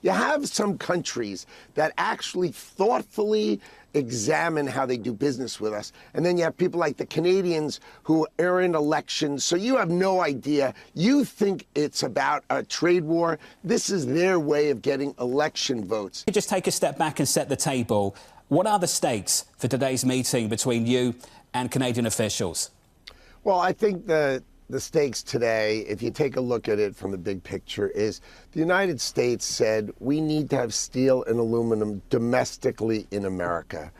You have some countries that actually thoughtfully examine how they do business with us. And then you have people like the Canadians who are in elections. So you have no idea. You think it's about a trade war. This is their way of getting election votes. Just take a step back and set the table. What are the stakes for today's meeting between you and Canadian officials? Well, I think the stakes today, if you take a look at it from the big picture, is the United States said we need to have steel and aluminum domestically in America.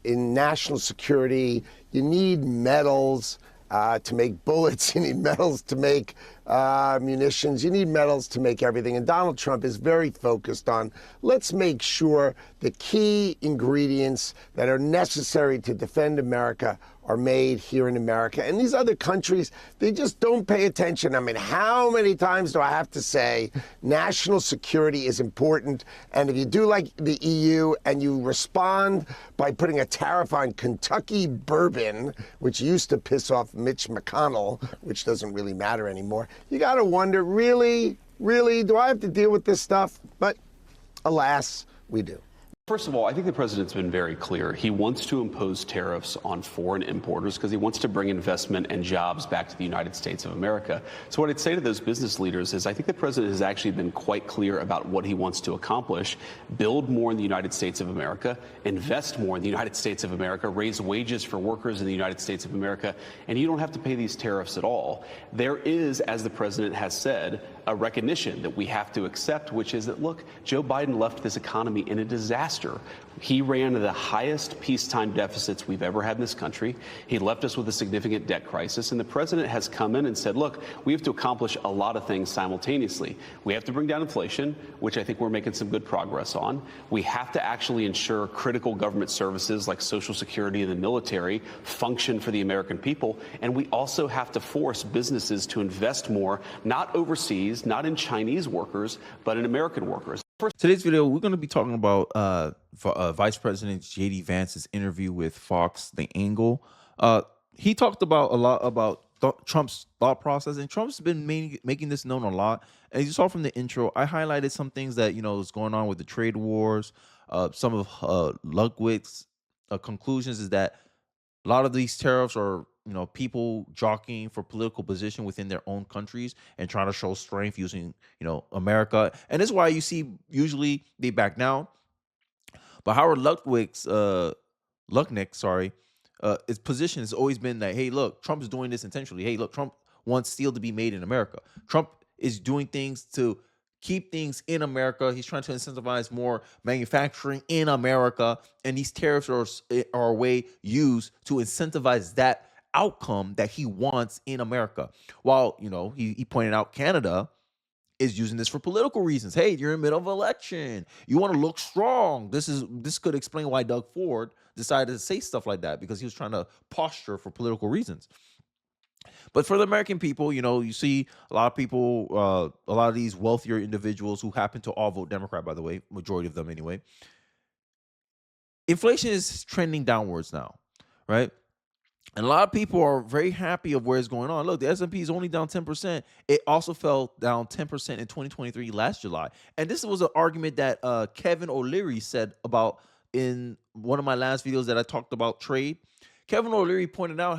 In national security, you need metals to make bullets, you need metals to make munitions, you need metals to make everything. And Donald Trump is very focused on, let's make sure the key ingredients that are necessary to defend America are made here in America. And these other countries, they just don't pay attention. I mean, how many times do I have to say national security is important? And if you do like the EU and you respond by putting a tariff on Kentucky bourbon, which used to piss off Mitch McConnell, which doesn't really matter anymore, you got to wonder, really, do I have to deal with this stuff? But alas, we do. First of all, I think the president's been very clear. He wants to impose tariffs on foreign importers because he wants to bring investment and jobs back to the United States of America. So what I'd say to those business leaders is I think the president has actually been quite clear about what he wants to accomplish: build more in the United States of America, invest more in the United States of America, raise wages for workers in the United States of America, and you don't have to pay these tariffs at all. There is, as the president has said, a recognition that we have to accept, which is that, look, Joe Biden left this economy in a disaster. He ran the highest peacetime deficits we've ever had in this country. He left us with a significant debt crisis. And the president has come in and said, look, we have to accomplish a lot of things simultaneously. We have to bring down inflation, which I think we're making some good progress on. We have to actually ensure critical government services like Social Security and the military function for the American people. And we also have to force businesses to invest more, not overseas, not in Chinese workers, but in American workers. Today's video, we're going to be talking about Vice President J.D. Vance's interview with Fox, The Angle. He talked about a lot about Trump's thought process, and Trump's been making this known a lot. And you saw from the intro, I highlighted some things that, is going on with the trade wars. Some of Ludwig's conclusions is that a lot of these tariffs are, people jockeying for political position within their own countries and trying to show strength using, America. And this is why you see usually they back down. But Howard Lutnick, his position has always been that, hey, look, Trump is doing this intentionally. Hey, look, Trump wants steel to be made in America. Trump is doing things to keep things in America. He's trying to incentivize more manufacturing in America. And these tariffs are a way used to incentivize that outcome that he wants in America. While, he pointed out Canada is using this for political reasons. Hey, you're in the middle of an election. You want to look strong. This could explain why Doug Ford decided to say stuff like that, because he was trying to posture for political reasons. But for the American people, you see a lot of people, a lot of these wealthier individuals who happen to all vote Democrat, by the way, majority of them anyway. Inflation is trending downwards now, right? And a lot of people are very happy of where it's going on. Look, the S&P is only down 10%. It also fell down 10% in 2023 last July. And this was an argument that Kevin O'Leary said about in one of my last videos that I talked about trade. Kevin O'Leary pointed out,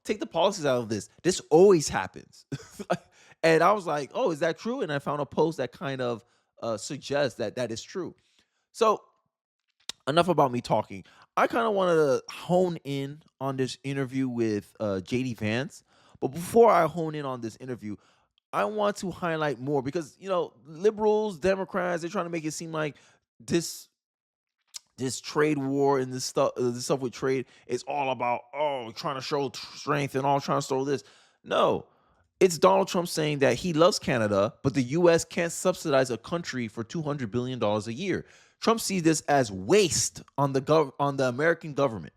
take the policies out of this. This always happens. And I was like, oh, is that true? And I found a post that kind of suggests that is true. So enough about me talking. I kind of wanted to hone in on this interview with J.D. Vance. But before I hone in on this interview, I want to highlight more because, liberals, Democrats, they're trying to make it seem like this trade war and this stuff with trade is all about, trying to show strength and all trying to show this. No, it's Donald Trump saying that he loves Canada, but the U.S. can't subsidize a country for $200 billion a year. Trump sees this as waste on the American government.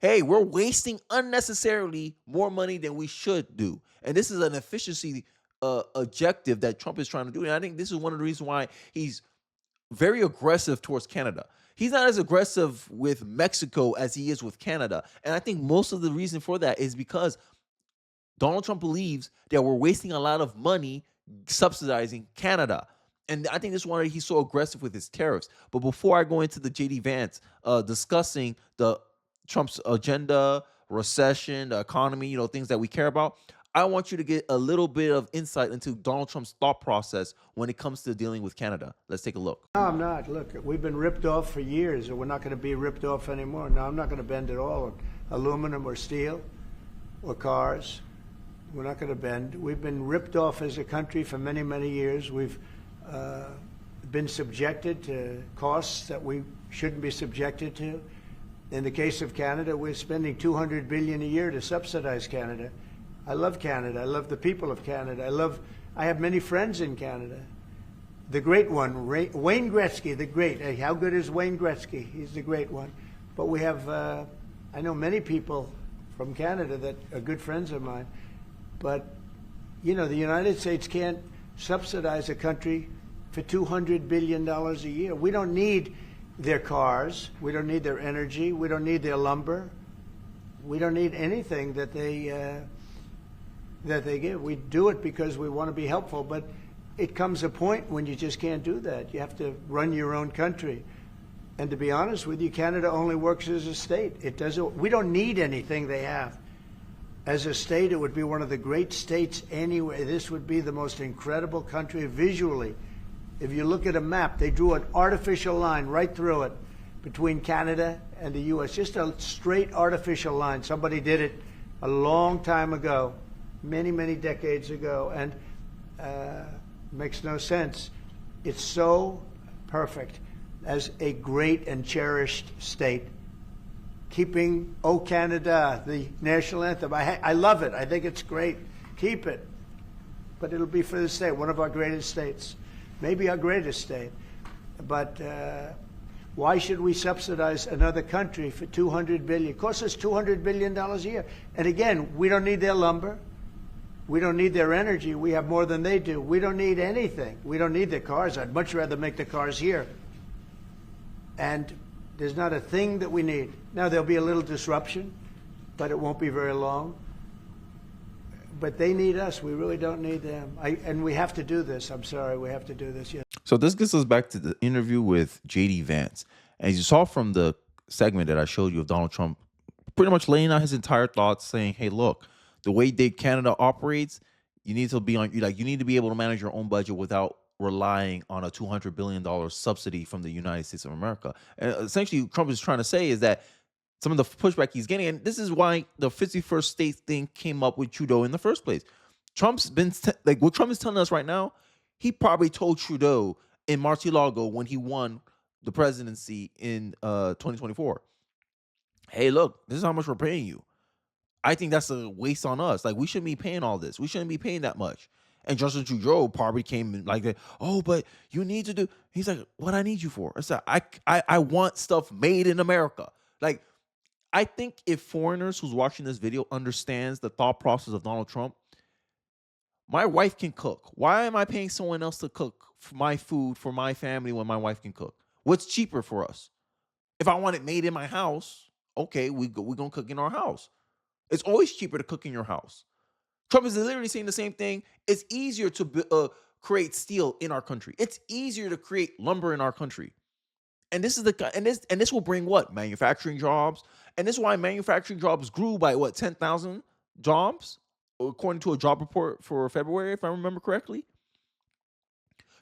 Hey, we're wasting unnecessarily more money than we should do. And this is an efficiency objective that Trump is trying to do. And I think this is one of the reasons why he's very aggressive towards Canada. He's not as aggressive with Mexico as he is with Canada. And I think most of the reason for that is because Donald Trump believes that we're wasting a lot of money subsidizing Canada. And I think this is why he's so aggressive with his tariffs. But before I go into the JD Vance discussing the Trump's agenda, recession, the economy, things that we care about, I want you to get a little bit of insight into Donald Trump's thought process when it comes to dealing with Canada. Let's take a look. No, I'm not. Look, we've been ripped off for years, and we're not going to be ripped off anymore. No, I'm not going to bend at all on aluminum or steel or cars. We're not going to bend. We've been ripped off as a country for many, many years. We've been subjected to costs that we shouldn't be subjected to. In the case of Canada, we're spending $200 billion a year to subsidize Canada. I love Canada. I love the people of Canada. I have many friends in Canada. The great one, Wayne Gretzky, the great. Hey, how good is Wayne Gretzky? He's the great one. But we have, I know many people from Canada that are good friends of mine. But, the United States can't subsidize a country for $200 billion a year. We don't need their cars. We don't need their energy. We don't need their lumber. We don't need anything that they give. We do it because we want to be helpful, but it comes a point when you just can't do that. You have to run your own country. And to be honest with you, Canada only works as a state. We don't need anything they have. As a state, it would be one of the great states anyway. This would be the most incredible country visually. If you look at a map, they drew an artificial line right through it between Canada and the U.S., just a straight artificial line. Somebody did it a long time ago, many, many decades ago, and makes no sense. It's so perfect as a great and cherished state. Keeping "O Canada," the national anthem. I love it. I think it's great. Keep it. But it'll be for the state, one of our greatest states. Maybe our greatest state. But why should we subsidize another country for $200 billion? It costs us $200 billion a year. And again, we don't need their lumber. We don't need their energy. We have more than they do. We don't need anything. We don't need their cars. I'd much rather make the cars here. And there's not a thing that we need. Now, there'll be a little disruption, but it won't be very long. But they need us. We really don't need them. And we have to do this. I'm sorry. We have to do this. Yes. So this gets us back to the interview with JD Vance. As you saw from the segment that I showed you of Donald Trump pretty much laying out his entire thoughts, saying, hey, look, the way Canada operates, you need to be you need to be able to manage your own budget without relying on a $200 billion subsidy from the United States of America. And essentially, Trump is trying to say is that some of the pushback he's getting, and this is why the 51st state thing came up with Trudeau in the first place. Trump's been what Trump is telling us right now, he probably told Trudeau in Mar-a-Lago when he won the presidency in 2024, hey, look, this is how much we're paying you. I think that's a waste on us. We shouldn't be paying all this. We shouldn't be paying that much. And Justin Trudeau probably came in like that. Oh, but you need to do. He's like, what I need you for? I said, I want stuff made in America. I think if foreigners who's watching this video understands the thought process of Donald Trump, my wife can cook. Why am I paying someone else to cook for my food for my family when my wife can cook? What's cheaper for us? If I want it made in my house, okay, we're going to cook in our house. It's always cheaper to cook in your house. Trump is literally saying the same thing. It's easier to create steel in our country. It's easier to create lumber in our country. And this is this will bring what? Manufacturing jobs. And this is why manufacturing jobs grew by 10,000 jobs, according to a job report for February, if I remember correctly.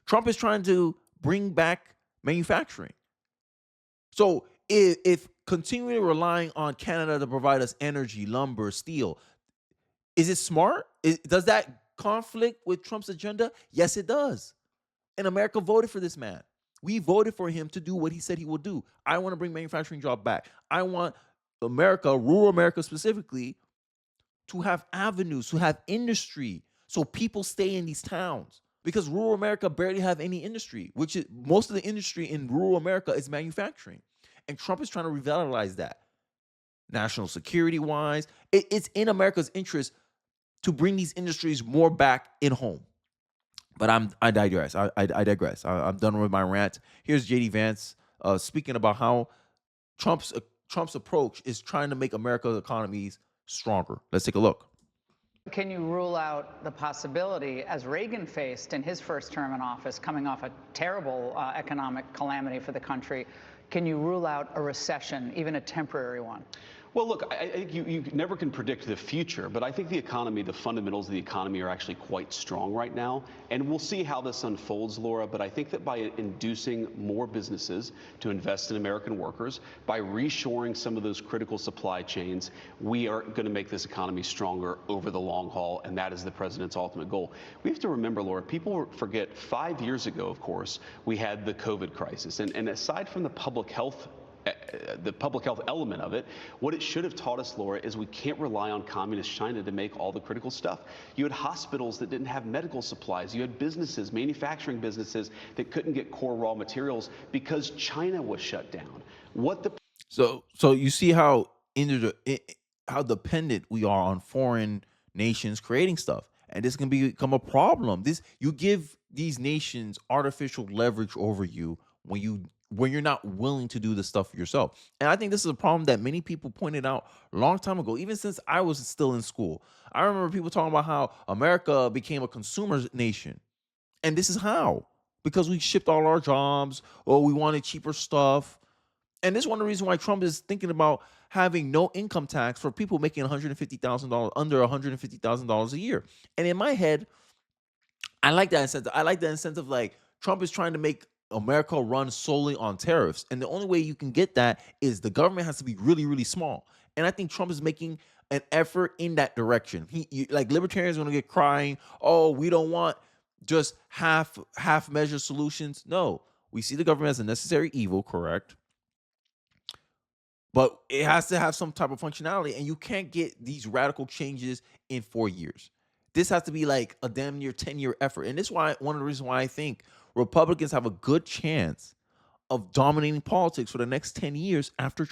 Trump is trying to bring back manufacturing. So if continuing relying on Canada to provide us energy, lumber, steel, is it smart? Does that conflict with Trump's agenda? Yes, it does. And America voted for this man. We voted for him to do what he said he will do. I want to bring manufacturing job back. I want America, rural America specifically, to have avenues, to have industry, so people stay in these towns. Because rural America barely have any industry, which is most of the industry in rural America is manufacturing. And Trump is trying to revitalize that. National security wise, it's in America's interest to bring these industries more back in home. But I digress. I digress. I'm done with my rant. Here's JD Vance speaking about how Trump's approach is trying to make America's economies stronger. Let's take a look. Can you rule out the possibility, as Reagan faced in his first term in office, coming off a terrible economic calamity for the country, can you rule out a recession, even a temporary one? Well, look, I think you never can predict the future, but I think the economy, the fundamentals of the economy are actually quite strong right now. And we'll see how this unfolds, Laura, but I think that by inducing more businesses to invest in American workers, by reshoring some of those critical supply chains, we are going to make this economy stronger over the long haul, and that is the president's ultimate goal. We have to remember, Laura, people forget 5 years ago, of course, we had the COVID crisis. And aside from the public health element of it, what it should have taught us, Laura, is we can't rely on communist China to make all the critical stuff. You had hospitals that didn't have medical supplies. You had businesses, manufacturing businesses, that couldn't get core raw materials because China was shut down. So you see how how dependent we are on foreign nations creating stuff, and this can become a problem. You give these nations artificial leverage over you when you're not willing to do the stuff yourself. And I think this is a problem that many people pointed out a long time ago, even since I was still in school. I remember people talking about how America became a consumer nation. And this is how. Because we shipped all our jobs, or we wanted cheaper stuff. And this is one of the reasons why Trump is thinking about having no income tax for people making $150,000, under $150,000 a year. And in my head, I like that incentive. I like that incentive. Like, Trump is trying to make America run solely on tariffs. And the only way you can get that is the government has to be really, really small. And I think Trump is making an effort in that direction. Like, libertarians are going to get crying, oh, we don't want just half measure solutions. No, we see the government as a necessary evil, correct? But it has to have some type of functionality, and you can't get these radical changes in 4 years. This has to be like a damn near 10-year effort. And this is why one of the reasons why I think Republicans have a good chance of dominating politics for the next 10 years after the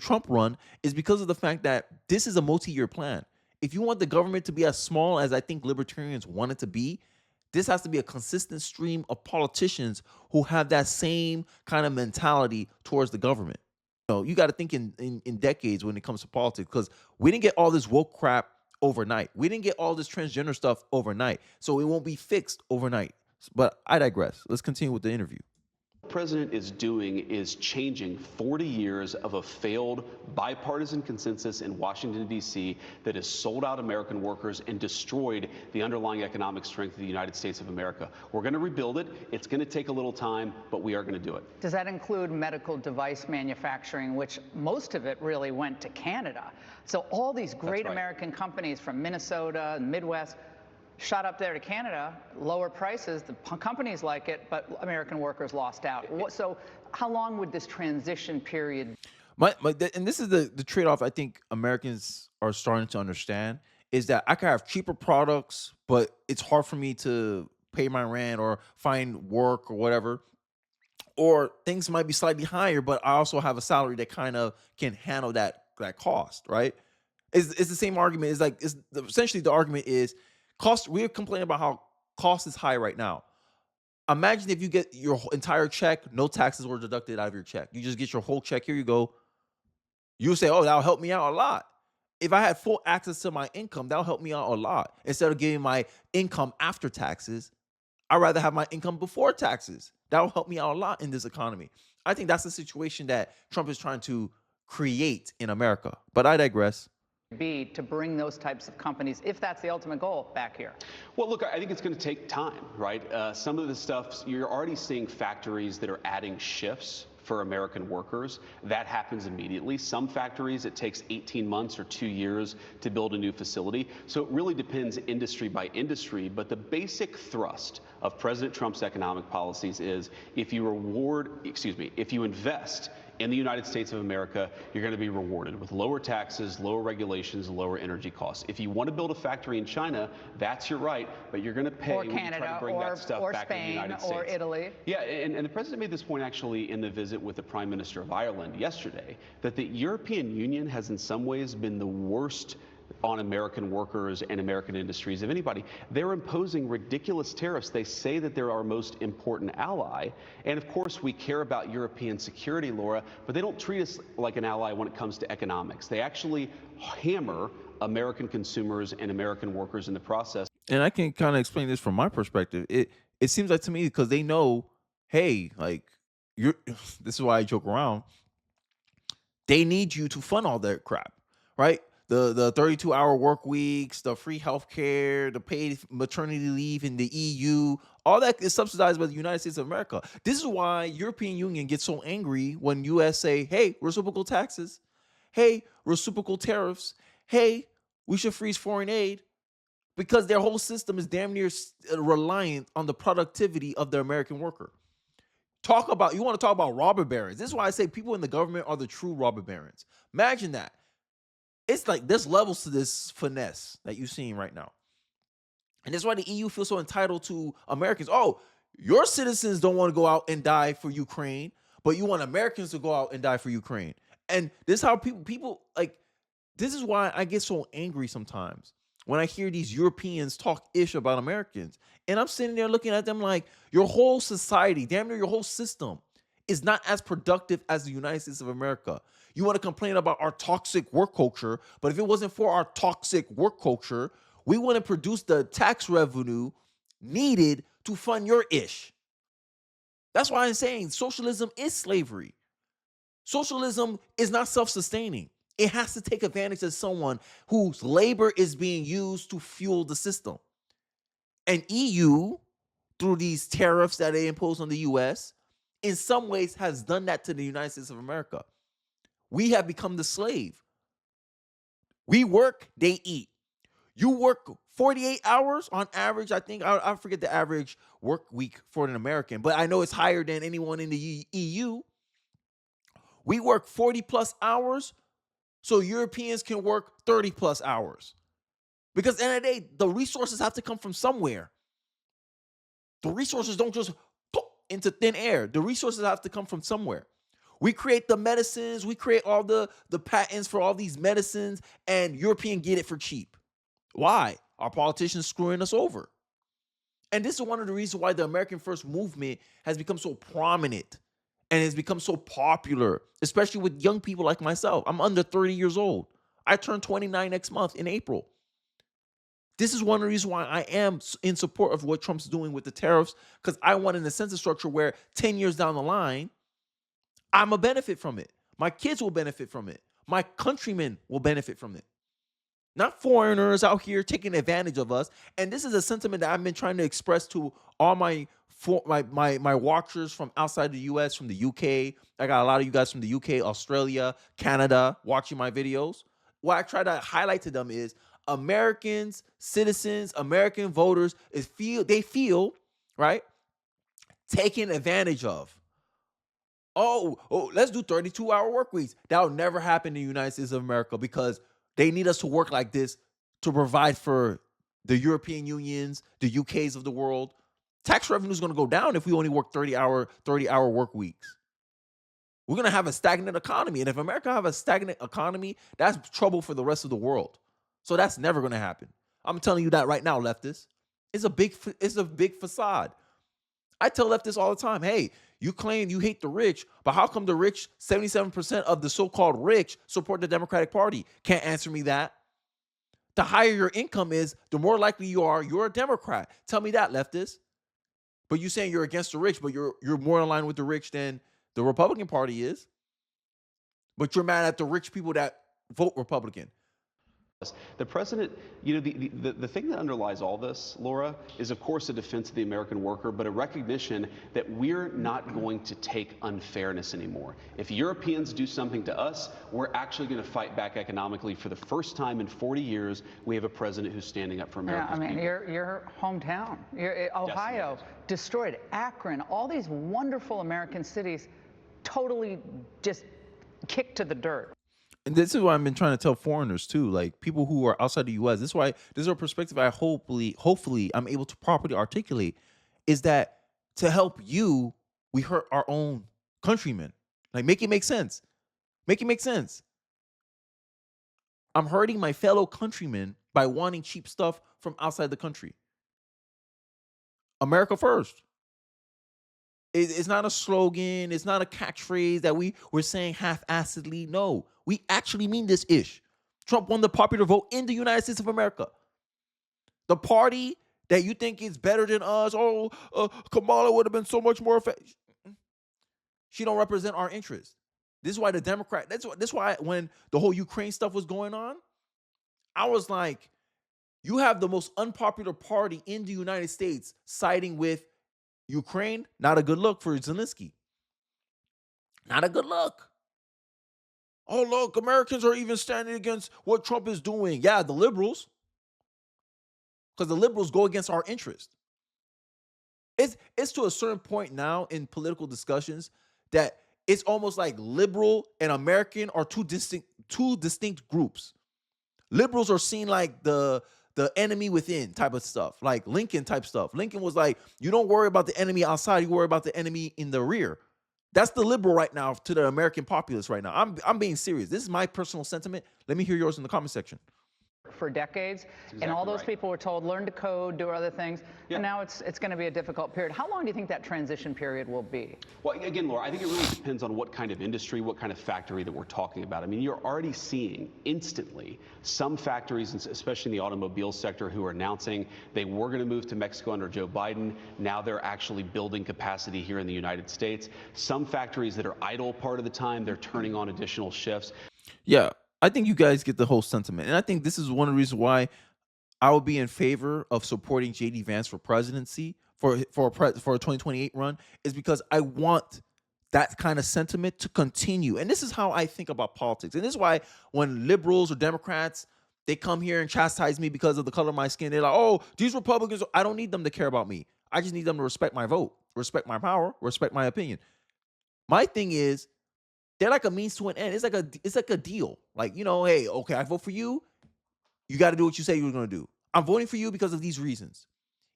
Trump run, is because of the fact that this is a multi-year plan. If you want the government to be as small as I think libertarians want it to be, this has to be a consistent stream of politicians who have that same kind of mentality towards the government. You got to think in decades when it comes to politics, because we didn't get all this woke crap overnight. We didn't get all this transgender stuff overnight. So it won't be fixed overnight. But I digress. Let's continue with the interview. What the president is doing is changing 40 years of a failed bipartisan consensus in Washington, D.C. that has sold out American workers and destroyed the underlying economic strength of the United States of America. We're going to rebuild it. It's going to take a little time, but we are going to do it. Does that include medical device manufacturing, which most of it really went to Canada? So all these great American companies from Minnesota and Midwest shot up there to Canada, lower prices, the companies like it, but American workers lost out. So how long would this transition period? And this is the trade-off I think Americans are starting to understand, is that I can have cheaper products, but it's hard for me to pay my rent or find work or whatever. Or things might be slightly higher, but I also have a salary that kind of can handle that cost, right? It's the same argument. Essentially the argument is, cost. We're complaining about how cost is high right now. Imagine if you get your entire check, no taxes were deducted out of your check. You just get your whole check. Here you go. You say, oh, that'll help me out a lot. If I had full access to my income, that'll help me out a lot. Instead of giving my income after taxes, I'd rather have my income before taxes. That'll help me out a lot in this economy. I think that's the situation that Trump is trying to create in America. But I digress. Be to bring those types of companies, if that's the ultimate goal, back here? Well, look, I think it's going to take time, right? Some of the stuff, you're already seeing factories that are adding shifts for American workers. That happens immediately. Some factories, it takes 18 months or 2 years to build a new facility. So it really depends industry by industry. But the basic thrust of President Trump's economic policies is if you invest in the United States of America, you're going to be rewarded with lower taxes, lower regulations, lower energy costs. If you want to build a factory in China, that's your right, but you're going to pay when you try to bring that stuff back to the United States. Or Italy. Yeah, and the president made this point actually in the visit with the Prime Minister of Ireland yesterday, that the European Union has in some ways been the worst on American workers and American industries of anybody. They're imposing ridiculous tariffs. They say that they're our most important ally. And of course, we care about European security, Laura, but they don't treat us like an ally when it comes to economics. They actually hammer American consumers and American workers in the process. And I can kind of explain this from my perspective. It seems like to me because they know, hey, like you're. This is why I joke around. They need you to fund all that crap, right? The 32-hour work weeks, the free health care, the paid maternity leave in the EU, all that is subsidized by the United States of America. This is why European Union gets so angry when US say, hey, reciprocal taxes, hey, reciprocal tariffs, hey, we should freeze foreign aid, because their whole system is damn near reliant on the productivity of the American worker. You want to talk about robber barons. This is why I say people in the government are the true robber barons. Imagine that. It's like there's levels to this finesse that you're seeing right now. And that's why the EU feels so entitled to Americans. Oh, your citizens don't want to go out and die for Ukraine, but you want Americans to go out and die for Ukraine. And this is how people like, this is why I get so angry sometimes when I hear these Europeans talk ish about Americans. And I'm sitting there looking at them like, your whole society, damn near your whole system, is not as productive as the United States of America. You want to complain about our toxic work culture, but if it wasn't for our toxic work culture, we wouldn't produce the tax revenue needed to fund your ish. That's why I'm saying socialism is slavery. Socialism is not self-sustaining. It has to take advantage of someone whose labor is being used to fuel the system. And EU, through these tariffs that they impose on the US, in some ways has done that to the United States of America. We have become the slave. We work, they eat. You work 48 hours on average. I think, I forget the average work week for an American, but I know it's higher than anyone in the EU. We work 40 plus hours, so Europeans can work 30 plus hours. Because at the end of the day, the resources have to come from somewhere. The resources don't just pop into thin air. The resources have to come from somewhere. We create the medicines, we create all the patents for all these medicines, and Europeans get it for cheap. Why? Our politicians screwing us over. And this is one of the reasons why the American First Movement has become so prominent and has become so popular, especially with young people like myself. I'm under 30 years old. I turn 29 next month in April. This is one of the reasons why I am in support of what Trump's doing with the tariffs, because I want an incentive structure where 10 years down the line, I'm a benefit from it. My kids will benefit from it. My countrymen will benefit from it. Not foreigners out here taking advantage of us. And this is a sentiment that I've been trying to express to all my watchers from outside the US, from the UK. I got a lot of you guys from the UK, Australia, Canada watching my videos. What I try to highlight to them is Americans, citizens, American voters feel, right, taken advantage of. Oh, let's do 32-hour work weeks. That will never happen in the United States of America because they need us to work like this to provide for the European unions, the UKs of the world. Tax revenue is going to go down if we only work 30-hour work weeks. We're going to have a stagnant economy. And if America have a stagnant economy, that's trouble for the rest of the world. So that's never going to happen. I'm telling you that right now, leftists. It's a big facade. I tell leftists all the time, hey, you claim you hate the rich, but how come the rich, 77% of the so-called rich, support the Democratic Party? Can't answer me that. The higher your income is, the more likely you're a Democrat. Tell me that, leftists. But you're saying you're against the rich, but you're more in line with the rich than the Republican Party is. But you're mad at the rich people that vote Republican. The president, the thing that underlies all this, Laura, is of course a defense of the American worker, but a recognition that we're not going to take unfairness anymore. If Europeans do something to us, we're actually going to fight back economically. For the first time in 40 years, we have a president who's standing up for America's people. Your hometown, Ohio, destroyed. Akron, all these wonderful American cities, totally just kicked to the dirt. And this is what I've been trying to tell foreigners too, like people who are outside the US. This is a perspective I hopefully I'm able to properly articulate, is that to help you, we hurt our own countrymen. Like make it make sense. Make it make sense. I'm hurting my fellow countrymen by wanting cheap stuff from outside the country. America first. It's not a slogan. It's not a catchphrase that we're saying half-assedly. No, we actually mean this ish. Trump won the popular vote in the United States of America. The party that you think is better than us, Kamala would have been so much more effective. She don't represent our interests. This is why the Democrat, that's why when the whole Ukraine stuff was going on, I was like, you have the most unpopular party in the United States siding with Ukraine. Not a good look for Zelensky. Not a good look. Oh, look, Americans are even standing against what Trump is doing. Yeah, the liberals. Because the liberals go against our interest. It's to a certain point now in political discussions that it's almost like liberal and American are two distinct groups. Liberals are seen like the enemy within type of stuff, like Lincoln type stuff. Lincoln was like, you don't worry about the enemy outside, you worry about the enemy in the rear. That's the liberal right now to the American populace right now. I'm being serious. This is my personal sentiment. Let me hear yours in the comment section. For decades, exactly and all those right. people were told, learn to code, do other things, and now it's going to be a difficult period. How long do you think that transition period will be? Well, again, Laura, I think it really depends on what kind of industry, what kind of factory that we're talking about. I mean, you're already seeing instantly some factories, especially in the automobile sector, who are announcing they were going to move to Mexico under Joe Biden. Now they're actually building capacity here in the United States. Some factories that are idle part of the time, they're turning on additional shifts. Yeah, I think you guys get the whole sentiment. And I think this is one of the reasons why I would be in favor of supporting JD Vance for presidency for a 2028 run, is because I want that kind of sentiment to continue. And this is how I think about politics. And this is why when liberals or Democrats, they come here and chastise me because of the color of my skin, they're like, oh, these Republicans, I don't need them to care about me. I just need them to respect my vote, respect my power, respect my opinion. My thing is, they're like a means to an end. It's like a deal. Like, you know, hey, okay, I vote for you. You got to do what you say you're going to do. I'm voting for you because of these reasons.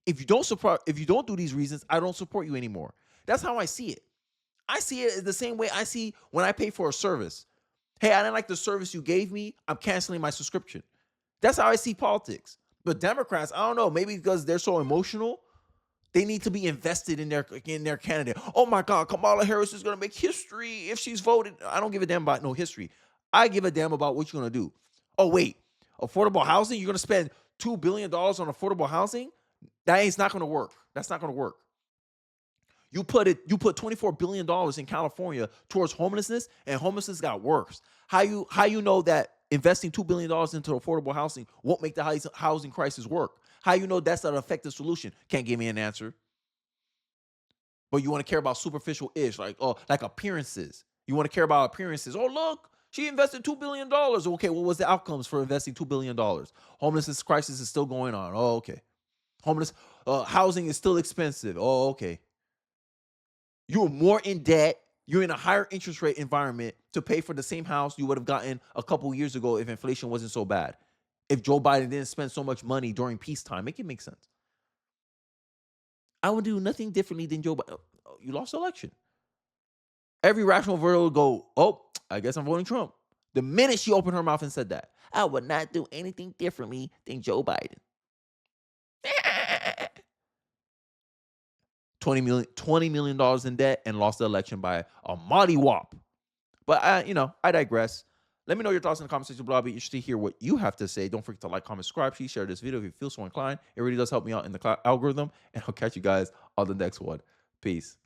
If you don't do these reasons, I don't support you anymore. That's how I see it. I see it the same way I see when I pay for a service. Hey, I didn't like the service you gave me. I'm canceling my subscription. That's how I see politics. But Democrats, I don't know, maybe because they're so emotional, they need to be invested in their candidate. Oh my God, Kamala Harris is going to make history if she's voted. I don't give a damn about no history. I give a damn about what you're going to do. Oh wait, affordable housing? You're going to spend $2 billion on affordable housing? That's not going to work. That's not going to work. You put $24 billion in California towards homelessness, and homelessness got worse. How you know that investing $2 billion into affordable housing won't make the housing crisis work? How you know that's an effective solution? Can't give me an answer. But you want to care about superficial-ish, like appearances. You want to care about appearances. Oh, look, she invested $2 billion. Okay, what was the outcomes for investing $2 billion? Homelessness crisis is still going on. Oh, okay. Housing is still expensive. Oh, okay. You're more in debt. You're in a higher interest rate environment to pay for the same house you would have gotten a couple years ago if inflation wasn't so bad. If Joe Biden didn't spend so much money during peacetime, make it make sense. I would do nothing differently than Joe Biden. You lost the election. Every rational voter would go, oh, I guess I'm voting Trump. The minute she opened her mouth and said that, I would not do anything differently than Joe Biden. $20 million in debt and lost the election by a mighty whop. But I digress. Let me know your thoughts in the comment section below. I'll be interested to hear what you have to say. Don't forget to like, comment, subscribe, please share this video if you feel so inclined. It really does help me out in the algorithm. And I'll catch you guys on the next one. Peace.